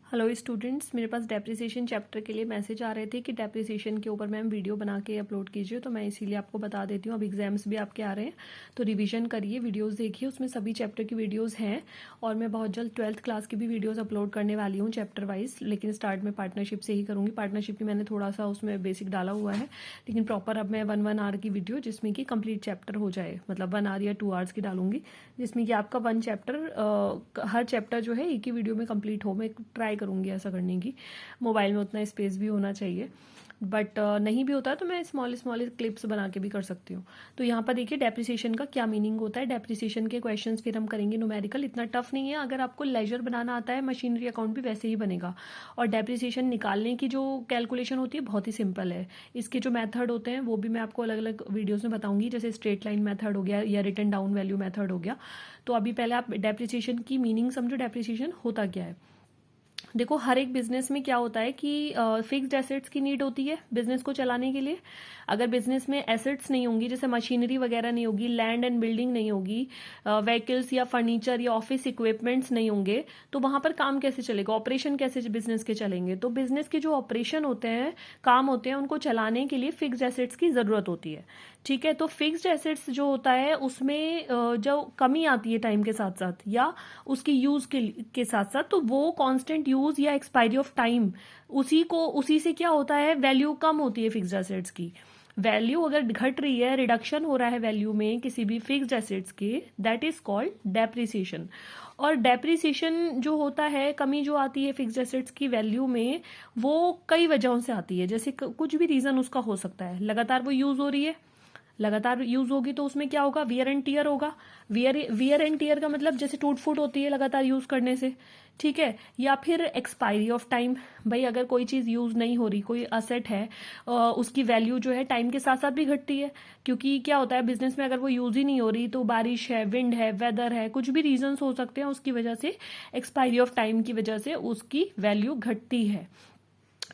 Hello students, मेरे पास depreciation chapter के लिए मैसेज आ रहे थे कि डेप्रिसिएशन के ऊपर मैम वीडियो बना के अपलोड कीजिए। तो मैं इसीलिए आपको बता देती हूँ। अब एग्जाम्स भी आपके आ रहे हैं तो रिवीजन करिए, वीडियोस देखिए, उसमें सभी चैप्टर की वीडियोस हैं। और मैं बहुत जल्द 12th क्लास की भी वीडियोस अपलोड करने वाली हूँ चैप्टर वाइज, लेकिन स्टार्ट में पार्टनरशिप से ही करूँगी। पार्टनरशिप की मैंने थोड़ा सा उसमें बेसिक डाला हुआ है, लेकिन प्रॉपर अब मैं 1 आवर की वीडियो जिसमें कि कंप्लीट चैप्टर हो जाए, मतलब 1 आवर या 2 आवर्स की डालूंगी, जिसमें कि आपका 1 चैप्टर हर चैप्टर जो है एक ही वीडियो में कंप्लीट हो। मैं ट्राई करूँगी ऐसा करने की। मोबाइल में उतना स्पेस भी होना चाहिए, बट नहीं भी होता है तो मैं स्मॉल स्मॉल क्लिप्स बना के भी कर सकती हूँ। तो यहाँ पर देखिए डेप्रिसिएशन का क्या मीनिंग होता है। डेप्रिसिएशन के क्वेश्चंस फिर हम करेंगे न्यूमेरिकल, इतना टफ नहीं है। अगर आपको लेजर बनाना आता है, मशीनरी अकाउंट भी वैसे ही बनेगा। और डेप्रिसिएशन निकालने की जो कैलकुलेशन होती है बहुत ही सिंपल है। इसके जो मेथड होते हैं वो भी मैं आपको अलग अलग वीडियोस में बताऊंगी, जैसे स्ट्रेट लाइन मेथड हो गया या रिटन डाउन वैल्यू मेथड हो गया। तो अभी पहले आप डेप्रिसिएशन की मीनिंग समझो, डेप्रिसिएशन होता क्या है। देखो, हर एक बिजनेस में क्या होता है कि फिक्स्ड एसेट्स की नीड होती है बिजनेस को चलाने के लिए। अगर बिजनेस में एसेट्स नहीं होंगी, जैसे मशीनरी वगैरह नहीं होगी, लैंड एंड बिल्डिंग नहीं होगी, व्हीकल्स या फर्नीचर या ऑफिस इक्विपमेंट्स नहीं होंगे, तो वहां पर काम कैसे चलेगा, ऑपरेशन कैसे बिजनेस के चलेंगे। तो बिजनेस के जो ऑपरेशन होते हैं, काम होते हैं, उनको चलाने के लिए फिक्स्ड एसेट्स की जरूरत होती है। ठीक है, तो फिक्स्ड एसेट्स जो होता है उसमें जो कमी आती है टाइम के साथ साथ या उसकी यूज के साथ साथ, तो वो कांस्टेंट यूज या एक्सपायरी ऑफ टाइम, उसी से क्या होता है, वैल्यू कम होती है फिक्स्ड एसेट्स की। वैल्यू अगर घट रही है, रिडक्शन हो रहा है वैल्यू में किसी भी फिक्स्ड एसेट्स के, दैट इज कॉल्ड डेप्रिसिएशन। और डेप्रिसिएशन जो होता है, कमी जो आती है फिक्स्ड एसेट्स की वैल्यू में, वो कई वजहों से आती है। जैसे कुछ भी रीजन उसका हो सकता है, लगातार वो यूज हो रही है, लगातार यूज होगी तो उसमें क्या होगा, वियर एंड टीयर होगा। वियर एंड टीयर का मतलब जैसे टूट फूट होती है लगातार यूज करने से। ठीक है, या फिर एक्सपायरी ऑफ टाइम। भाई अगर कोई चीज यूज नहीं हो रही, कोई असेट है, उसकी वैल्यू जो है टाइम के साथ साथ भी घटती है। क्योंकि क्या होता है बिजनेस में, अगर वो यूज ही नहीं हो रही तो बारिश है, विंड है, वेदर है, कुछ भी रीजंस हो सकते हैं, उसकी वजह से, एक्सपायरी ऑफ टाइम की वजह से उसकी वैल्यू घटती है।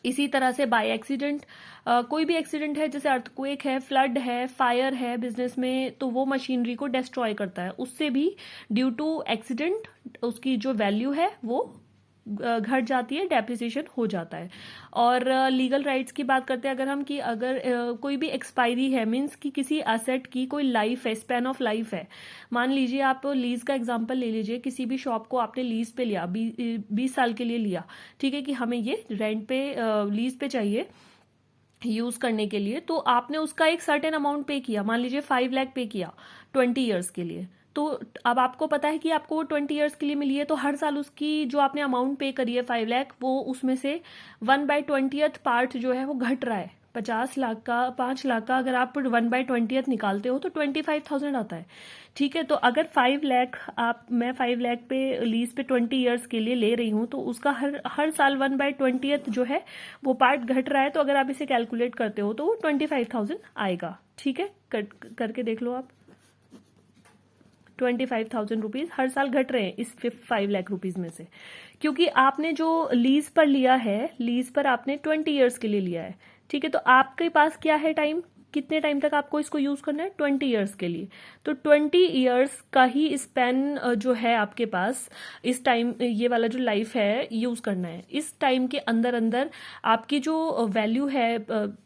इसी तरह से बाय एक्सीडेंट, कोई भी एक्सीडेंट है, जैसे अर्थक्वेक है, फ्लड है, फायर है बिजनेस में, तो वो मशीनरी को डिस्ट्रॉय करता है। उससे भी ड्यू टू एक्सीडेंट उसकी जो वैल्यू है वो घट जाती है, डेप्रिसिएशन हो जाता है। और लीगल राइट्स की बात करते हैं अगर हम, कि अगर कोई भी एक्सपायरी है, मीन्स कि किसी एसेट की कोई लाइफ है, स्पैन ऑफ लाइफ है। मान लीजिए, आप लीज का एग्जांपल ले लीजिए, किसी भी शॉप को आपने लीज पे लिया, 20 साल के लिए लिया। ठीक है, कि हमें ये रेंट पे, लीज पे चाहिए यूज करने के लिए, तो आपने उसका एक सर्टेन अमाउंट पे किया, मान लीजिए 5 लाख पे किया 20 ईयर्स के लिए। तो अब आपको पता है कि आपको वो 20 ईयर्स के लिए मिली है, तो हर साल उसकी जो आपने अमाउंट पे करी है 5 लाख, वो उसमें से 1/20th पार्ट जो है वो घट रहा है। 50 लाख का, 5 लाख का अगर आप 1/20th निकालते हो तो 25,000 आता है। ठीक है, तो अगर 5 लाख मैं 5 लाख पे लीज पे 20 ईयर्स के लिए ले रही हूँ, तो उसका हर साल 1/20th जो है वो पार्ट घट रहा है। तो अगर आप इसे कैलकुलेट करते हो तो वो 25,000 आएगा। ठीक है, करके देख लो आप। 25,000 रुपीज हर साल घट रहे हैं इस 5 लाख रुपीज में से, क्योंकि आपने जो लीज पर लिया है, लीज पर आपने 20 ईयर्स के लिए लिया है। ठीक है, तो आपके पास क्या है टाइम, कितने टाइम तक आपको इसको यूज करना है, 20 ईयर्स के लिए। तो 20 ईयर्स का ही स्पैन जो है आपके पास, इस टाइम ये वाला जो लाइफ है यूज करना है। इस टाइम के अंदर अंदर आपकी जो वैल्यू है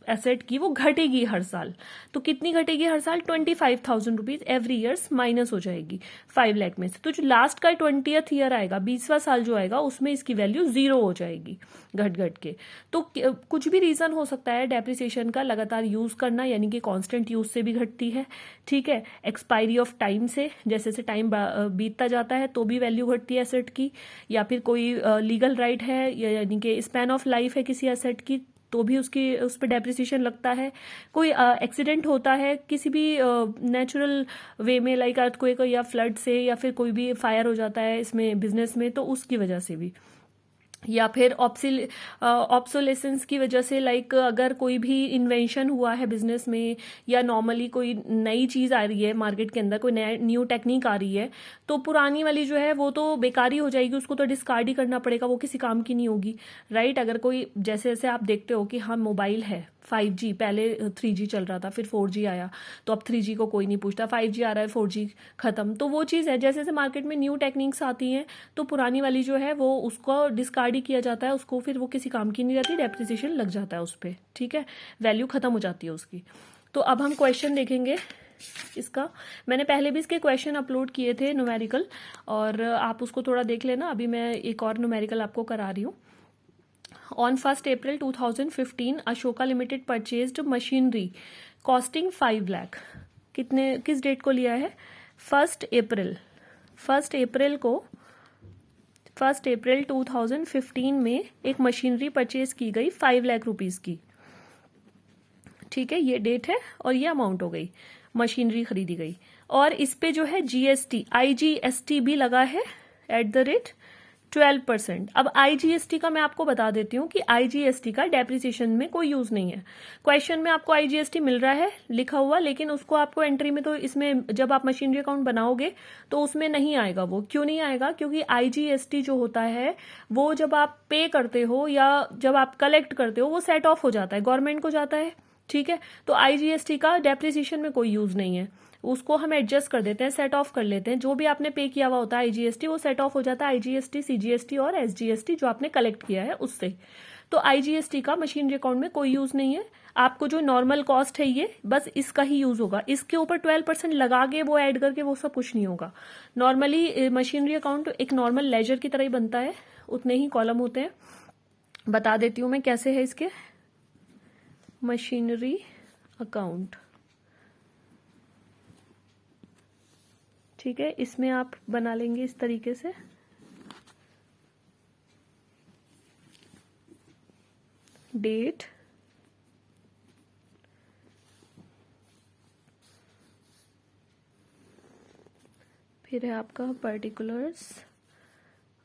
एसेट की, वो घटेगी हर साल। तो कितनी घटेगी हर साल, 25,000 रुपीज एवरी ईयर्स माइनस हो जाएगी 5 लाख में से। तो जो लास्ट का 20th ईयर आएगा, 20वां साल जो आएगा, उसमें इसकी वैल्यू 0 हो जाएगी घट घट के। तो कुछ भी रीजन हो सकता है डेप्रिसिएशन का, लगातार यूज करना यानी कि कांस्टेंट यूज से भी घटती है। ठीक है, एक्सपायरी ऑफ टाइम से, जैसे जैसे टाइम बीतता जाता है तो भी वैल्यू घटती है एसेट की। या फिर कोई लीगल राइट है, यानी कि स्पैन ऑफ लाइफ है किसी एसेट की, तो भी उस पर डेप्रिसिएशन लगता है। कोई एक्सीडेंट होता है किसी भी नेचुरल वे में, लाइक अर्थक्वेक या फ्लड से, या फिर कोई भी फायर हो जाता है इसमें बिजनेस में, तो उसकी वजह से भी। या फिर ऑब्सोलेसेंस की वजह से, लाइक अगर कोई भी इन्वेंशन हुआ है बिजनेस में, या नॉर्मली कोई नई चीज आ रही है मार्केट के अंदर, कोई न्यू टेक्निक आ रही है, तो पुरानी वाली जो है वो तो बेकारी हो जाएगी, उसको तो डिस्कार्ड ही करना पड़ेगा, वो किसी काम की नहीं होगी। राइट, अगर कोई, जैसे जैसे आप देखते हो कि हाँ मोबाइल है 5G, पहले 3G चल रहा था, फिर 4G आया, तो अब 3G को कोई नहीं पूछता, 5G आ रहा है, 4G खत्म। तो वो चीज़ है, जैसे जैसे मार्केट में न्यू टेक्निक्स आती हैं, तो पुरानी वाली जो है वो उसको डिस्कार्ड ऑलरेडी किया जाता है उसको फिर वो किसी काम की नहीं रहती, डेप्रिसिएशन लग जाता है उस पर, ठीक है, वैल्यू खत्म हो जाती है उसकी। तो अब हम क्वेश्चन देखेंगे इसका। मैंने पहले भी इसके क्वेश्चन अपलोड किए थे न्यूमेरिकल, और आप उसको थोड़ा देख लेना। अभी मैं एक और न्यूमेरिकल आपको करा रही हूँ। On 1 April 2015 Ashoka limited purchased machinery costing 5 lakh. किस डेट को लिया है? 1 अप्रैल। 1 अप्रैल 2015 में एक मशीनरी परचेज की गई 5 लाख रुपीज की, ठीक है, ये डेट है और ये अमाउंट हो गई, मशीनरी खरीदी गई। और इस पे जो है जीएसटी, आईजीएसटी भी लगा है @12%। अब आईजीएसटी का मैं आपको बता देती हूँ कि आईजीएसटी का डेप्रिसिएशन में कोई यूज नहीं है। क्वेश्चन में आपको आईजीएसटी मिल रहा है लिखा हुआ, लेकिन उसको आपको एंट्री में, तो इसमें जब आप मशीनरी अकाउंट बनाओगे तो उसमें नहीं आएगा। वो क्यों नहीं आएगा? क्योंकि आईजीएसटी जो होता है वो जब आप पे करते हो या जब आप कलेक्ट करते हो वो सेट ऑफ हो जाता है, गवर्नमेंट को जाता है, ठीक है। तो आईजीएसटी का डेप्रिसिएशन में कोई यूज नहीं है, उसको हम एडजस्ट कर देते हैं, सेट ऑफ कर लेते हैं। जो भी आपने पे किया हुआ होता है आईजीएसटी वो सेट ऑफ हो जाता है, आईजीएसटी, सीजीएसटी और एसजीएसटी जो आपने कलेक्ट किया है उससे। तो आईजीएसटी का मशीनरी अकाउंट में कोई यूज नहीं है। आपको जो नॉर्मल कॉस्ट है ये बस इसका ही यूज होगा, इसके ऊपर 12% लगा के वो ऐड करके वो सब कुछ नहीं होगा। नॉर्मली मशीनरी अकाउंट एक नॉर्मल लेजर की तरह ही बनता है, उतने ही कॉलम होते हैं। बता देती हूँ मैं कैसे है इसके मशीनरी अकाउंट, ठीक है। इसमें आप बना लेंगे इस तरीके से, डेट, फिर है आपका पर्टिकुलर्स,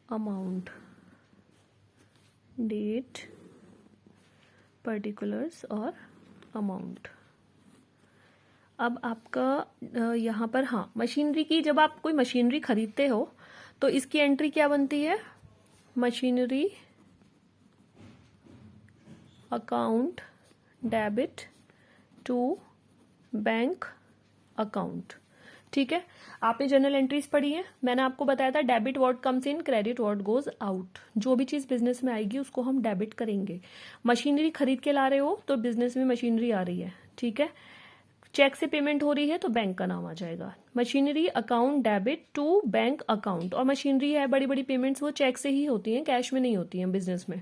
अमाउंट, डेट, पर्टिकुलर्स और अमाउंट। अब आपका यहाँ पर, हाँ, मशीनरी की, जब आप कोई मशीनरी खरीदते हो तो इसकी एंट्री क्या बनती है? Machinery account debit to bank account, ठीक है। आपने जनरल एंट्रीज पढ़ी है, मैंने आपको बताया था debit what comes in, credit what goes out. जो भी चीज बिजनेस में आएगी उसको हम डेबिट करेंगे। मशीनरी खरीद के ला रहे हो तो बिजनेस में मशीनरी आ रही है, ठीक है। चेक से पेमेंट हो रही है तो बैंक का नाम आ जाएगा। Machinery account debit to bank account, और मशीनरी है बड़ी बड़ी पेमेंट्स वो चेक से ही होती हैं, कैश में नहीं होती हैं बिजनेस में।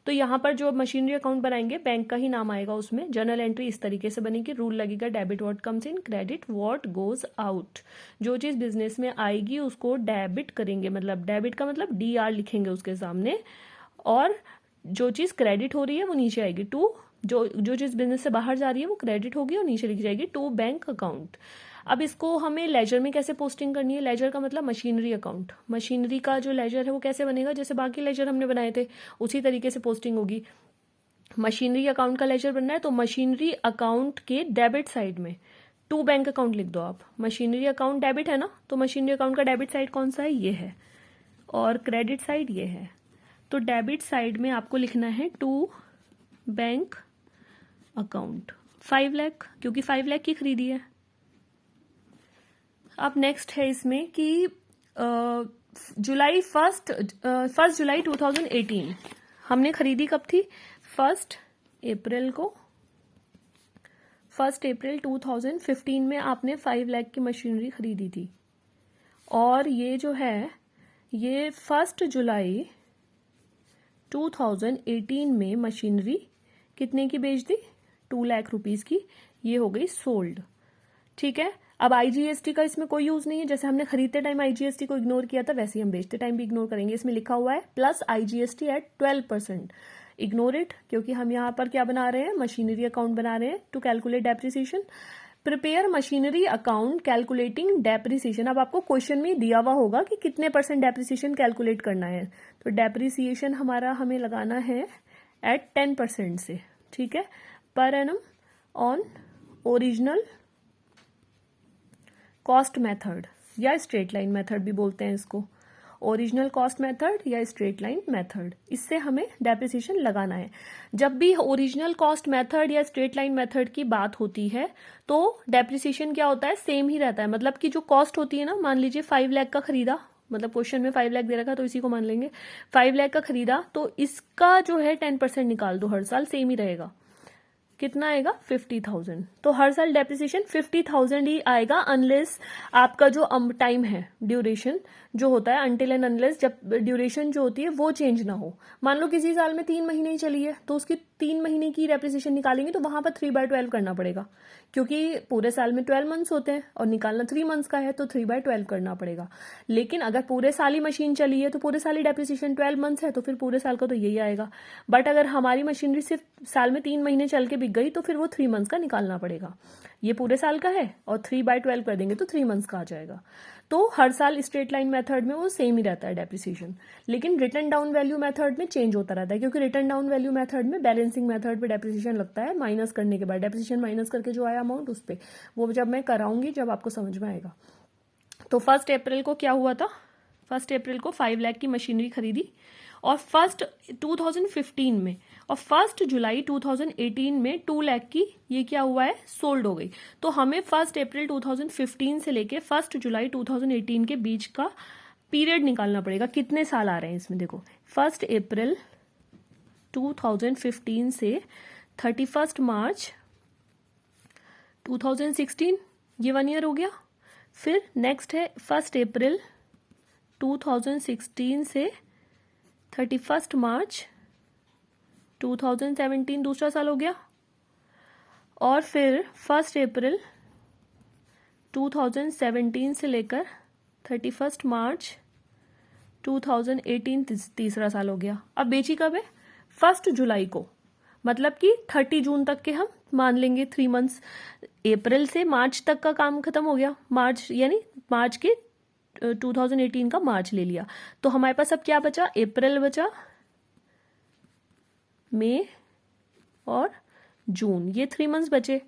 तो यहाँ पर जो मशीनरी अकाउंट बनाएंगे बैंक का ही नाम आएगा उसमें। जर्नल एंट्री इस तरीके से बनेगी, रूल लगेगा debit what comes in, credit what goes out. जो चीज बिजनेस में आएगी उसको डेबिट करेंगे, मतलब डेबिट का मतलब DR लिखेंगे उसके सामने, और जो चीज क्रेडिट हो रही है वो नीचे आएगी टू, जो चीज बिजनेस से बाहर जा रही है वो क्रेडिट होगी और नीचे लिखी जाएगी टू बैंक अकाउंट। अब इसको हमें लेजर में कैसे पोस्टिंग करनी है? लेजर का मतलब मशीनरी अकाउंट। मशीनरी का जो लेजर है वो कैसे बनेगा? जैसे बाकी लेजर हमने बनाए थे उसी तरीके से पोस्टिंग होगी। मशीनरी अकाउंट का लेजर बनना है तो मशीनरी अकाउंट के डेबिट साइड में टू बैंक अकाउंट लिख दो आप। मशीनरी अकाउंट डेबिट है ना, तो मशीनरी अकाउंट का डेबिट साइड कौन सा है? ये है, और क्रेडिट साइड ये है। तो डेबिट साइड में आपको लिखना है टू बैंक अकाउंट 5 लाख, क्योंकि 5 लाख की खरीदी है। अब नेक्स्ट है इसमें कि 1 जुलाई 2018 हमने खरीदी कब थी? 1 अप्रैल को। 1 अप्रैल 2015 में आपने 5 लाख की मशीनरी खरीदी थी, और ये जो है ये 1 जुलाई 2018 में मशीनरी कितने की बेच दी? 2 लाख रुपीज की, ये हो गई सोल्ड, ठीक है। अब आईजीएसटी का इसमें कोई यूज नहीं है, जैसे हमने खरीदते टाइम आईजीएसटी को इग्नोर किया था वैसे ही हम बेचते टाइम भी इग्नोर करेंगे। इसमें लिखा हुआ है plus IGST at 12%, ignore it, क्योंकि हम यहाँ पर क्या बना रहे हैं? मशीनरी अकाउंट बना रहे हैं to calculate depreciation. Prepare machinery account calculating depreciation. अब आपको क्वेश्चन में दिया हुआ होगा कि कितने % डेप्रिसिएशन कैलकुलेट करना है, तो डेप्रिसिएशन हमारा हमें लगाना है एट 10% से, ठीक है, per annum on original cost method या स्ट्रेट लाइन मेथड भी बोलते हैं इसको, ओरिजिनल कॉस्ट मेथड या स्ट्रेट लाइन मेथड, इससे हमें डेप्रिसिएशन लगाना है। जब भी ओरिजिनल कॉस्ट मेथड या स्ट्रेट लाइन मेथड की बात होती है तो डेप्रिसिएशन क्या होता है? सेम ही रहता है। मतलब कि जो कॉस्ट होती है ना, मान लीजिए 5 लाख का खरीदा, मतलब क्वेश्चन में 5 लाख दे रखा तो इसी को मान लेंगे। 5 लाख का खरीदा तो इसका जो है 10% निकाल दो, हर साल सेम ही रहेगा। कितना आएगा? 50,000। तो हर साल डेप्रिसिएशन 50,000 ही आएगा, अनलेस आपका जो टाइम है, ड्यूरेशन जो होता है, अनटिल एंड अनलेस, जब ड्यूरेशन जो होती है वो चेंज ना हो। मान लो किसी साल में 3 महीने ही चली है तो उसकी 3 महीने की डेप्रिसिएशन निकालेंगे तो वहां पर 3/12 करना पड़ेगा, क्योंकि पूरे साल में 12 मंथ्स होते हैं और निकालना 3 मंथ्स का है तो 3/12 करना पड़ेगा। लेकिन अगर पूरे साल ही मशीन चली है तो पूरे साल ही डेप्रिसिएशन 12 मंथ्स है तो फिर पूरे साल का तो यही आएगा। बट अगर हमारी मशीनरी सिर्फ साल में 3 महीने चल के बिक गई तो फिर वो 3 मंथ्स का निकालना पड़ेगा। ये पूरे साल का है और 3/12 कर देंगे तो 3 मंथ्स का आ जाएगा। तो हर साल स्ट्रेट लाइन मेथड में वो सेम ही रहता है डेप्रिसिएशन, लेकिन रिटर्न डाउन वैल्यू मेथड में चेंज होता रहता है, क्योंकि रिटर्न डाउन वैल्यू मेथड में बैलेंसिंग मेथड पे डेप्रिसिएशन लगता है, माइनस करने के बाद डेप्रिसिएशन माइनस करके जो आया अमाउंट उस पे, वो जब मैं कराऊंगी जब आपको समझ में आएगा। तो 1 अप्रैल को क्या हुआ था? 1 अप्रैल को 5 लाख की मशीनरी खरीदी और 2015 में, और 1 जुलाई 2018 में 2 लाख की ये क्या हुआ है? सोल्ड हो गई। तो हमें 1 अप्रैल 2015 से लेके 1 जुलाई 2018 के बीच का पीरियड निकालना पड़ेगा। कितने साल आ रहे हैं इसमें? देखो, 1 अप्रैल 2015 से 31 मार्च 2016, ये 1 ईयर हो गया। फिर नेक्स्ट है 1 अप्रैल 2016 से 31 मार्च 2017, दूसरा साल हो गया। और फिर 1 अप्रैल 2017 से लेकर 31 मार्च 2018 तीसरा साल हो गया। अब बेची कब है? 1 जुलाई को, मतलब कि 30 जून तक के हम मान लेंगे 3 मंथ्स। अप्रैल से मार्च तक का काम खत्म हो गया, मार्च यानी मार्च के 2018 का मार्च ले लिया। तो हमारे पास अब क्या बचा? अप्रैल बचा, मई और जून, ये 3 मंथ्स बचे,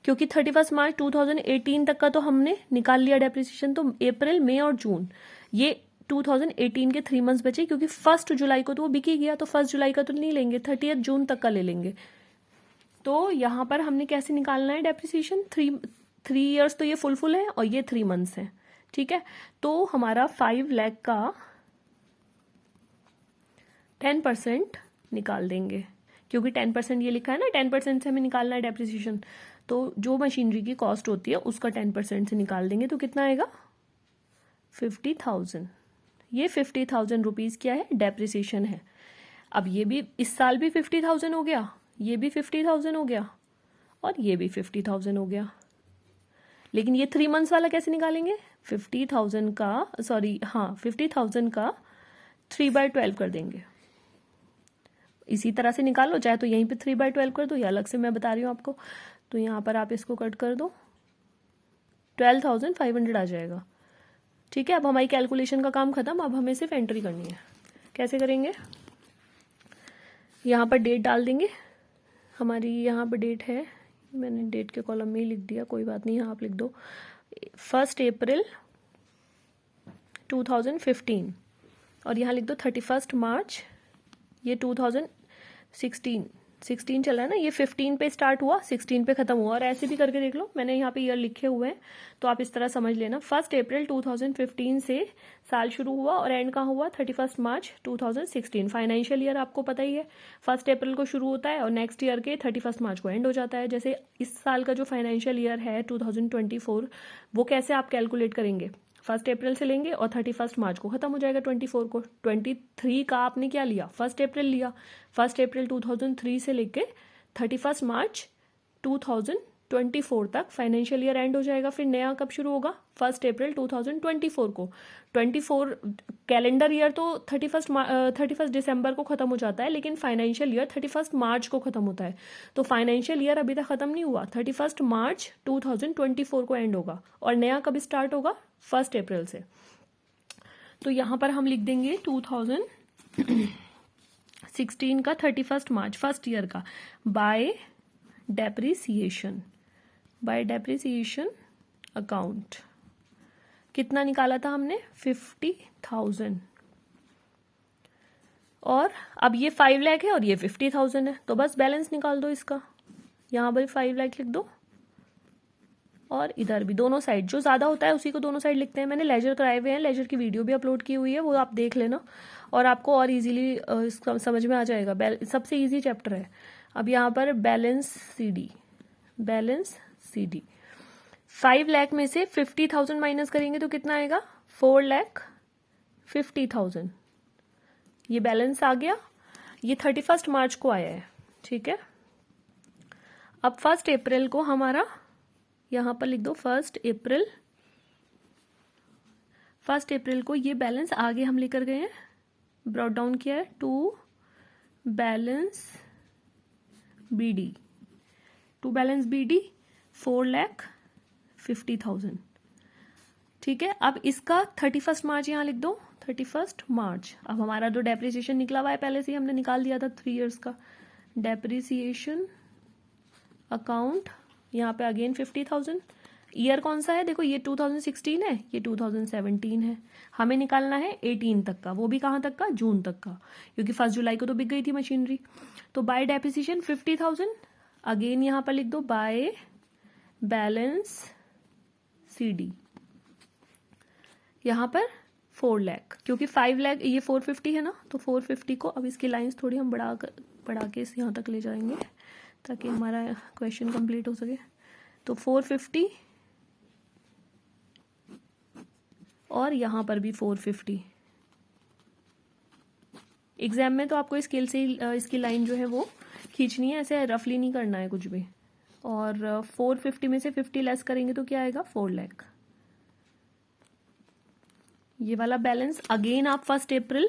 क्योंकि 31 मार्च 2018 तक का तो हमने निकाल लिया डेप्रिसिएशन। तो अप्रैल, मई और जून, ये 2018 के 3 मंथ्स बचे, क्योंकि 1 जुलाई को तो वो बिक ही गया, तो 1 जुलाई का तो नहीं लेंगे, 30 जून तक का ले लेंगे। तो यहां पर हमने कैसे निकालना है डेप्रिसिएशन? 3 ईयर्स तो ये फुल है और ये 3 मंथ्स है, ठीक है। तो हमारा 5 लाख का 10% निकाल देंगे, क्योंकि 10% ये लिखा है ना, 10% से हमें निकालना है डेप्रिसिएशन। तो जो मशीनरी की कॉस्ट होती है उसका 10% से निकाल देंगे तो कितना आएगा? 50,000। ये 50,000 रुपीज क्या है? डेप्रिसिएशन है। अब ये भी इस साल भी 50,000 हो गया, ये भी 50,000 हो गया और ये भी 50,000 हो गया। लेकिन ये 3 मंथ्स वाला कैसे निकालेंगे? 50,000 का 3/12 कर देंगे। इसी तरह से निकालो, चाहे तो यहीं पे 3/12 कर दो या अलग से मैं बता रही हूँ आपको। तो यहाँ पर आप इसको कट कर दो, 12,500 आ जाएगा, ठीक है। अब हमारी कैलकुलेशन का काम खत्म, अब हमें सिर्फ एंट्री करनी है। कैसे करेंगे? यहाँ पर डेट डाल देंगे, हमारी यहाँ पर डेट है, मैंने डेट के कॉलम में ही लिख दिया, कोई बात नहीं, यहाँ आप लिख दो 1 अप्रैल 2015 और यहाँ लिख दो 31 मार्च, ये 2016 चला है ना, ये 15 पे स्टार्ट हुआ, 16 पे खत्म हुआ, और ऐसे भी करके देख लो, मैंने यहाँ पे ईयर लिखे हुए हैं तो आप इस तरह समझ लेना। 1 अप्रैल 2015 से साल शुरू हुआ और एंड कहाँ हुआ? 31 मार्च 2016। फाइनेंशियल ईयर आपको पता ही है, 1 अप्रैल को शुरू होता है और नेक्स्ट ईयर के 31 मार्च को एंड हो जाता है। जैसे इस साल का जो फाइनेंशियल ईयर है 2024, वो कैसे आप कैलकुलेट करेंगे? 1 अप्रैल से लेंगे और 31 मार्च को खत्म हो जाएगा 24 को। 23 का आपने क्या लिया? 1 अप्रैल लिया। 1 अप्रैल 2003 से लेके 31 मार्च 2024 तक फाइनेंशियल ईयर एंड हो जाएगा। फिर नया कब शुरू होगा? 1 अप्रैल 2024 को। 24 कैलेंडर ईयर तो 31 दिसंबर को खत्म हो जाता है, लेकिन फाइनेंशियल ईयर 31 मार्च को खत्म होता है। तो फाइनेंशियल ईयर अभी तक खत्म नहीं हुआ, 31 मार्च 2024 को एंड होगा और नया कब स्टार्ट होगा? 1 अप्रैल से। तो यहां पर हम लिख देंगे 2016 का 31 मार्च, फर्स्ट ईयर का, बाय डेप्रिसिएशन अकाउंट। कितना निकाला था हमने? 50,000। और अब ये 5 लाख है और ये 50,000 है, तो बस बैलेंस निकाल दो इसका। यहां पर 5 लाख लिख दो और इधर भी दोनों साइड, जो ज़्यादा होता है उसी को दोनों साइड लिखते हैं। मैंने लेजर कराए हुए हैं, लेजर की वीडियो भी अपलोड की हुई है, वो आप देख लेना और आपको और इजीली इसका समझ में आ जाएगा। सबसे इजी चैप्टर है। अब यहाँ पर balance CD, balance CD 5 lakh में से 50,000 माइनस करेंगे तो कितना आएगा? 4,50,000। ये बैलेंस आ गया। ये 31 मार्च को आया है, ठीक है। अब 1 अप्रैल को हमारा, यहां पर लिख दो 1 अप्रैल, 1 अप्रैल को ये बैलेंस आगे हम लेकर गए हैं, ब्रॉट डाउन किया है to balance BD, to balance BD 4,50,000, ठीक है। अब इसका 31 मार्च यहां लिख दो, 31 मार्च। अब हमारा जो डेप्रिसिएशन निकला हुआ है पहले से ही हमने निकाल दिया था 3 इयर्स का डेप्रिसिएशन अकाउंट, यहाँ पे अगेन 50,000। ईयर कौन सा है? देखो ये 2016 है, ये 2017 है। हमें निकालना है 18 तक का, वो भी कहाँ तक का? जून तक का, क्योंकि 1 जुलाई को तो बिक गई थी मशीनरी। तो बाय डेप्रिसिएशन 50,000, अगेन यहाँ पर लिख दो बाय बैलेंस CD, यहाँ पर 4 लाख, क्योंकि 5 लाख ये 450 है ना, तो 450 को अब इसकी लाइंस थोड़ी हम बढ़ा के इस यहाँ तक ले जाएंगे ताकि हमारा क्वेश्चन कंप्लीट हो सके। तो 450 और यहाँ पर भी 450। एग्जाम में तो आपको स्केल से इसकी लाइन जो है वो खींचनी है, ऐसे रफली नहीं करना है कुछ भी। और 450 में से 50 लेस करेंगे तो क्या आएगा? 4 लाख। ये वाला बैलेंस अगेन आप 1 अप्रैल,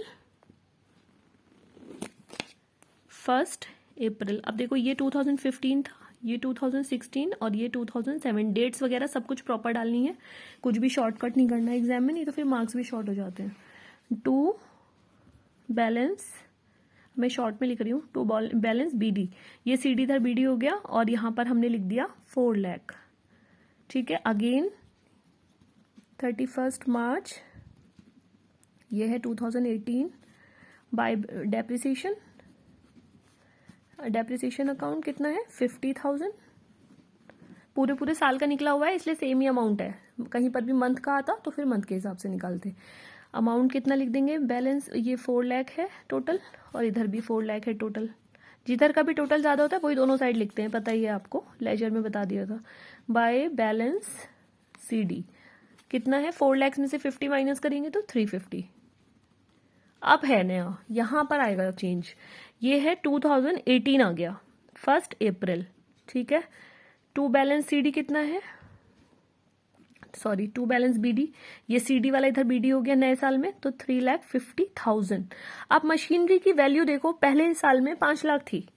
अब देखो ये 2015 था, ये 2016 और ये 2007, डेट्स वगैरह सब कुछ प्रॉपर डालनी है, कुछ भी शॉर्टकट नहीं करना है एग्जाम में, नहीं तो फिर मार्क्स भी शॉर्ट हो जाते हैं। टू बैलेंस, मैं शॉर्ट में लिख रही हूँ, टू बैलेंस BD, ये CD इधर BD हो गया और यहाँ पर हमने लिख दिया 4 लाख, ठीक है। अगेन 31 मार्च, ये है 2018, बाय डेप्रिसिएशन अकाउंट कितना है? 50,000, पूरे साल का निकला हुआ है इसलिए सेम ही अमाउंट है। कहीं पर भी मंथ का आता तो फिर मंथ के हिसाब से निकालते। अमाउंट कितना लिख देंगे? बैलेंस ये 4 लाख है टोटल, और इधर भी 4 लाख है टोटल। जिधर का भी टोटल ज़्यादा होता है वही दोनों साइड लिखते हैं, पता ही है आपको, लेजर में बता दिया था। बाय बैलेंस CD कितना है? 4 लाख में से 50 माइनस करेंगे तो 350। अब है नया, यहाँ पर आएगा चेंज, ये है 2018 आ गया 1 अप्रैल, ठीक है। टू बैलेंस CD कितना है? सॉरी, टू बैलेंस BD, ये CD वाला इधर BD हो गया नए साल में, तो 3,50,000। अब मशीनरी की वैल्यू देखो, पहले साल में 5 लाख थी,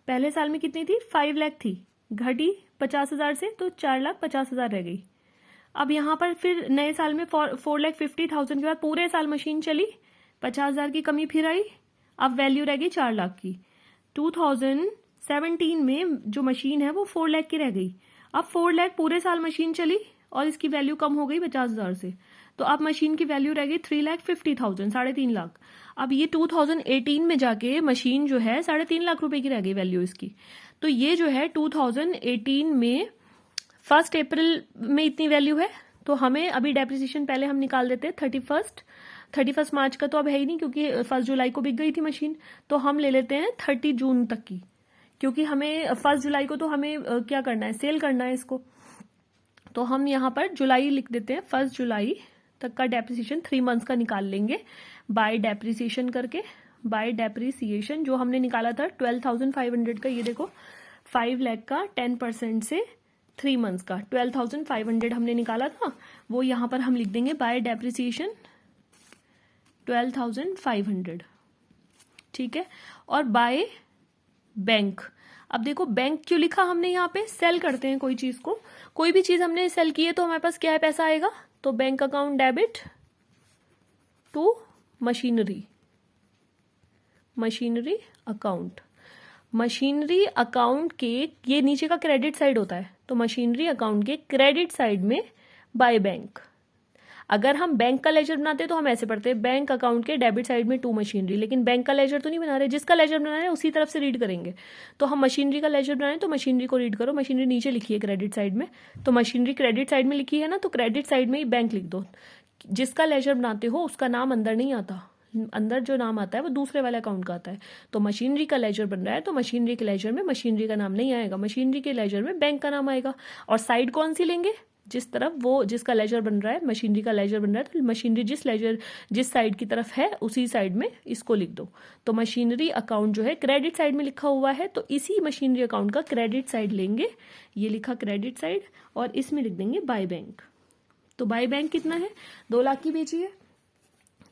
पहले साल में कितनी थी? 5 लाख थी, घटी 50,000 से तो 4,50,000 रह गई। अब यहाँ पर फिर नए साल में 4,50,000 के बाद पूरे साल मशीन चली, 50,000 की कमी फिर आई, अब वैल्यू रह गई 4 लाख की। 2017 में जो मशीन है वो 4 लाख की रह गई। अब 4 लाख पूरे साल मशीन चली और इसकी वैल्यू कम हो गई 50,000 से, तो अब मशीन की वैल्यू रह गई 3,50,000, 3.5 लाख। अब ये 2018 में जाके मशीन जो है 3.5 लाख रुपए की रह गई वैल्यू इसकी। तो ये जो है 2018 में 1 अप्रैल में इतनी वैल्यू है, तो हमें अभी डेप्रिसिएशन पहले हम निकाल देते हैं 31 मार्च का तो अब है ही नहीं, क्योंकि 1 जुलाई को बिक गई थी मशीन, तो हम ले लेते हैं 30 जून तक की, क्योंकि हमें 1 जुलाई को तो हमें क्या करना है? सेल करना है इसको, तो हम यहाँ पर जुलाई लिख देते हैं। 1 जुलाई तक का डेप्रिसिएशन 3 मंथ्स का निकाल लेंगे बाय डेप्रिसिएशन करके। बाय डेप्रिसिएशन जो हमने निकाला था 12,500 का, ये देखो 5 लाख का 10% से 3 मंथ्स का 12,500 हमने निकाला था, वो यहाँ पर हम लिख देंगे बाय डेप्रिसिएशन 12,500, ठीक है। और बाय बैंक, अब देखो बैंक क्यों लिखा हमने यहाँ पे? सेल करते हैं कोई चीज को, कोई भी चीज हमने सेल की है तो हमारे पास क्या है? पैसा आएगा, तो bank account debit to machinery account. Machinery account के ये नीचे का क्रेडिट साइड होता है, तो मशीनरी अकाउंट के क्रेडिट साइड में बाय बैंक। अगर हम बैंक का लेजर बनाते तो हम ऐसे पढ़ते हैं, बैंक अकाउंट के डेबिट साइड में टू मशीनरी, लेकिन बैंक का लेजर तो नहीं बना रहे, जिसका लेजर बना रहे हैं उसी तरफ से रीड करेंगे। तो हम मशीनरी का लेजर बनाए तो मशीनरी को रीड करो, मशीनरी नीचे लिखी है क्रेडिट साइड में, तो मशीनरी क्रेडिट साइड में लिखी है ना, तो क्रेडिट साइड में ही बैंक लिख दो। जिसका लेजर बनाते हो उसका नाम अंदर नहीं आता, अंदर जो नाम आता है वो दूसरे वाले अकाउंट का आता है। तो मशीनरी का लेजर बन रहा है तो मशीनरी के लेजर में मशीनरी का नाम नहीं आएगा, मशीनरी के लेजर में बैंक का नाम आएगा। और साइड कौन सी लेंगे, जिस तरफ वो जिसका लेजर बन रहा है, मशीनरी का लेजर बन रहा है तो मशीनरी जिस साइड की तरफ है उसी साइड में इसको लिख दो। तो मशीनरी अकाउंट जो है क्रेडिट साइड में लिखा हुआ है, तो इसी मशीनरी अकाउंट का क्रेडिट साइड लेंगे, ये लिखा क्रेडिट साइड, और इसमें लिख देंगे बाय बैंक। तो बाय बैंक कितना है, 2 लाख की बेची है,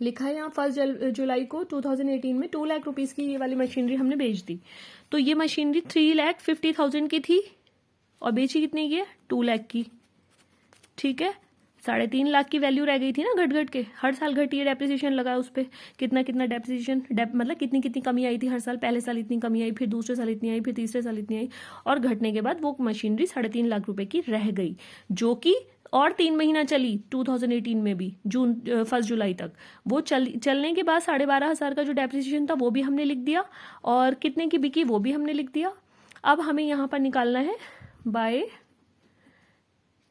लिखा है यहाँ 1 जुलाई को 2018 में 2 लाख रुपीज की ये वाली मशीनरी हमने बेच दी। तो ये मशीनरी 3,50,000 की थी और बेची कितने की है, 2 लाख की। ठीक है, 3.5 लाख की वैल्यू रह गई थी ना घट घट के, हर साल घटी है, डेप्रिसिएशन लगा उस पर, कितना कितना डेप्रिसिएशन, मतलब कितनी कितनी कमी आई थी हर साल, पहले साल इतनी कमी आई, फिर दूसरे साल इतनी आई, फिर तीसरे साल इतनी आई, और घटने के बाद वो मशीनरी 3.5 लाख रुपए की रह गई, जो कि और 3 महीना चली 2018 में भी, 1 जुलाई तक। वो चलने के बाद 12,500 का जो डेप्रिसिएशन था वो भी हमने लिख दिया, और कितने की बिकी वो भी हमने लिख दिया। अब हमें यहाँ पर निकालना है बाय,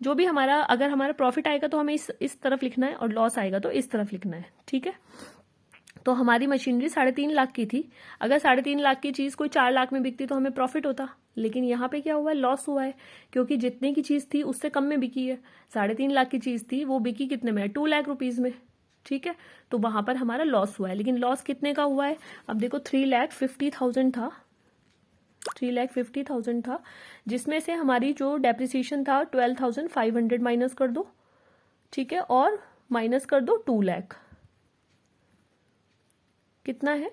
जो भी हमारा, अगर हमारा प्रॉफिट आएगा तो हमें इस तरफ लिखना है, और लॉस आएगा तो इस तरफ लिखना है। ठीक है, तो हमारी मशीनरी 3.5 लाख की थी, अगर 3.5 लाख की चीज कोई 4 लाख में बिकती तो हमें प्रॉफिट होता, लेकिन यहाँ पे क्या हुआ है, लॉस हुआ है, क्योंकि जितने की चीज थी उससे कम में बिकी है। 3.5 लाख की चीज थी, वो बिकी कितने में है, 2 लाख रुपीज में। ठीक है, तो वहां पर हमारा लॉस हुआ है, लेकिन लॉस कितने का हुआ है, अब देखो 3,50,000 था, 3,50,000 था, जिसमें से हमारी जो डेप्रिसिएशन था 12,500 माइनस कर दो। ठीक है, और माइनस कर दो 2 लाख, कितना है,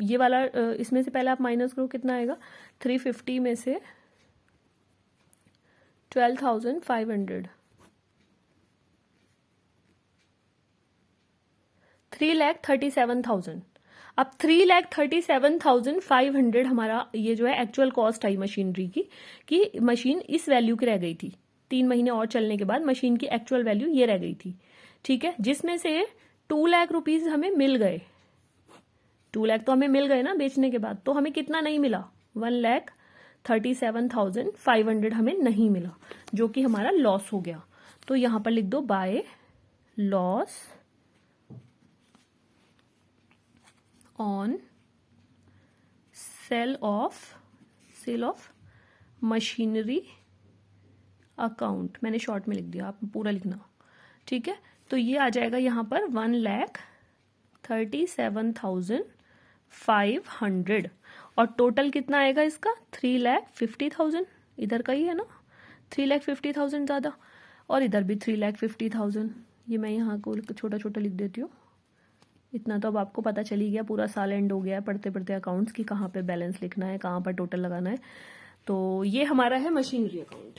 ये वाला, इसमें से पहले आप माइनस करो, कितना आएगा, 350 में से 12,500, 3,37,000। अब 3,37,500 हमारा ये जो है एक्चुअल कॉस्ट आई मशीनरी की, कि मशीन इस वैल्यू की रह गई थी, 3 महीने और चलने के बाद मशीन की एक्चुअल वैल्यू ये रह गई थी। ठीक है, जिसमें से 2 लाख रुपीज हमें मिल गए, 2 लाख तो हमें मिल गए ना बेचने के बाद, तो हमें कितना नहीं मिला, 1,37,500 हमें नहीं मिला, जो कि हमारा लॉस हो गया। तो यहां पर लिख दो by loss on sale of machinery account, मैंने शॉर्ट में लिख दिया, आप पूरा लिखना। ठीक है, तो ये आ जाएगा यहाँ पर 1,37,500, और टोटल कितना आएगा इसका, 3,50,000, इधर का ही है ना, 3,50,000 ज्यादा, और इधर भी 3,50,000। ये मैं यहाँ को छोटा छोटा लिख देती हूँ, इतना तो अब आपको पता चल ही गया, पूरा साल एंड हो गया पढ़ते पढ़ते अकाउंट्स की, कहाँ पे बैलेंस लिखना है, कहाँ पर टोटल लगाना है। तो ये हमारा है मशीनरी अकाउंट।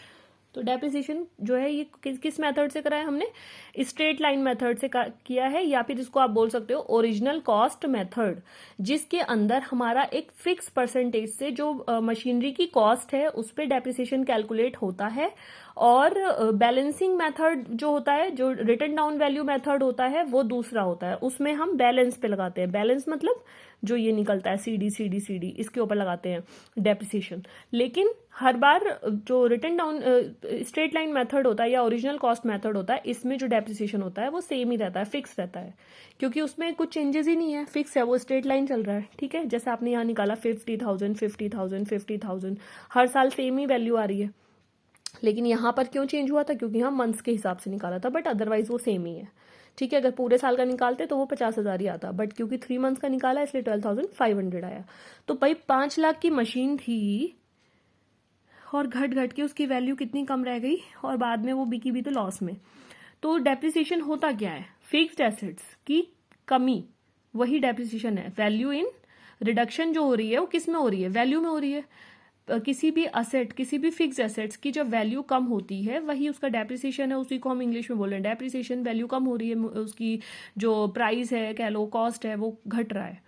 तो डेप्रिसिएशन जो है ये किस मेथड से करा है हमने, स्ट्रेट लाइन मेथड से किया है, या फिर इसको आप बोल सकते हो ओरिजिनल कॉस्ट मेथड, जिसके अंदर हमारा एक फिक्स परसेंटेज से जो मशीनरी की कॉस्ट है उस पर डेप्रिसिएशन कैलकुलेट होता है, और बैलेंसिंग मेथड जो होता है, जो रिटन डाउन वैल्यू मेथड होता है, वो दूसरा होता है, उसमें हम बैलेंस पे लगाते हैं, बैलेंस मतलब जो ये निकलता है CD इसके ऊपर लगाते हैं डेप्रिसिएशन। लेकिन हर बार जो written down straight line method होता है या ओरिजिनल कॉस्ट मेथड होता है, इसमें जो डेप्रिसिएशन होता है वो सेम ही रहता है, फिक्स रहता है, क्योंकि उसमें कुछ चेंजेस ही नहीं है, फिक्स है, वो स्ट्रेट लाइन चल रहा है। ठीक है, जैसे आपने यहाँ निकाला 50,000 50,000 50,000, हर साल सेम ही वैल्यू आ रही है, लेकिन यहाँ पर क्यों चेंज हुआ था, क्योंकि हम मंथ्स के हिसाब से निकाला था, बट अदरवाइज वो सेम ही है। ठीक है, अगर पूरे साल का निकालते तो वो 50,000 ही आता, बट क्योंकि 3 मंथ्स का निकाला इसलिए 12,500 आया। तो भाई 5 लाख की मशीन थी और घट घट के उसकी वैल्यू कितनी कम रह गई, और बाद में वो बिकी भी तो लॉस में। तो डेप्रिसिएशन होता क्या है, फिक्स्ड एसेट्स की कमी, वही डेप्रिसिएशन है। वैल्यू इन रिडक्शन जो हो रही है वो किस में हो रही है, वैल्यू में हो रही है। किसी भी असेट, किसी भी फिक्स एसेट्स की जब वैल्यू कम होती है वही उसका डेप्रिसिएशन है, उसी को हम इंग्लिश में बोल रहे हैं डेप्रिसिएशन। वैल्यू कम हो रही है, उसकी जो प्राइस है कह लो, कॉस्ट है, वो घट रहा है।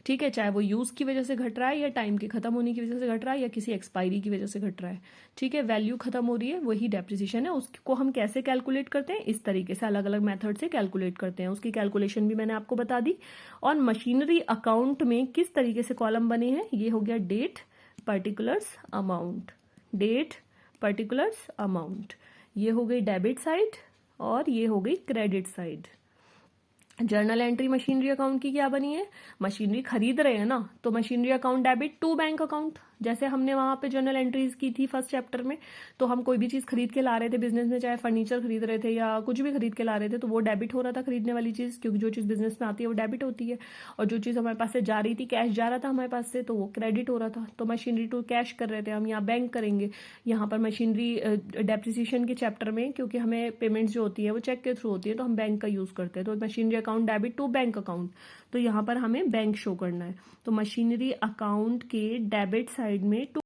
ठीक है, चाहे वो यूज की वजह से घट रहा है या टाइम के खत्म होने की वजह से घट रहा है या किसी एक्सपायरी की वजह से घट रहा है। ठीक है, वैल्यू खत्म हो रही है, वही डेप्रिसिएशन है। उसको हम कैसे कैलकुलेट करते हैं, इस तरीके से अलग अलग मेथड से कैलकुलेट करते हैं। उसकी कैलकुलेशन भी मैंने आपको बता दी। और मशीनरी अकाउंट में किस तरीके से कॉलम बने हैं, ये हो गया date, particulars, amount, date, particulars, amount. ये हो गई डेबिट साइड और ये हो गई credit side. Journal entry machinery account की क्या बनी है, मशीनरी खरीद रहे हैं ना, तो machinery account debit to bank account, जैसे हमने वहां पे जर्नल एंट्रीज की थी फर्स्ट चैप्टर में। तो हम कोई भी चीज खरीद के ला रहे थे बिजनेस में, चाहे फर्नीचर खरीद रहे थे या कुछ भी खरीद के ला रहे थे, तो वो डेबिट हो रहा था खरीदने वाली चीज, क्योंकि जो चीज बिजनेस में आती है वो डेबिट होती है। और जो चीज हमारे पास से जा रही थी, कैश जा रहा था हमारे पास से, तो वो क्रेडिट हो रहा था। तो मशीनरी टू कैश कर रहे थे हम, यहाँ बैंक करेंगे। यहाँ पर मशीनरी डेप्रिसिएशन के चैप्टर में, क्योंकि हमें पेमेंट्स जो होती है वो चेक के थ्रू होती है, तो हम बैंक का यूज करते हैं। तो machinery account debit to bank account, तो यहाँ पर हमें बैंक शो करना है। तो मशीनरी अकाउंट के डेबिट साइड में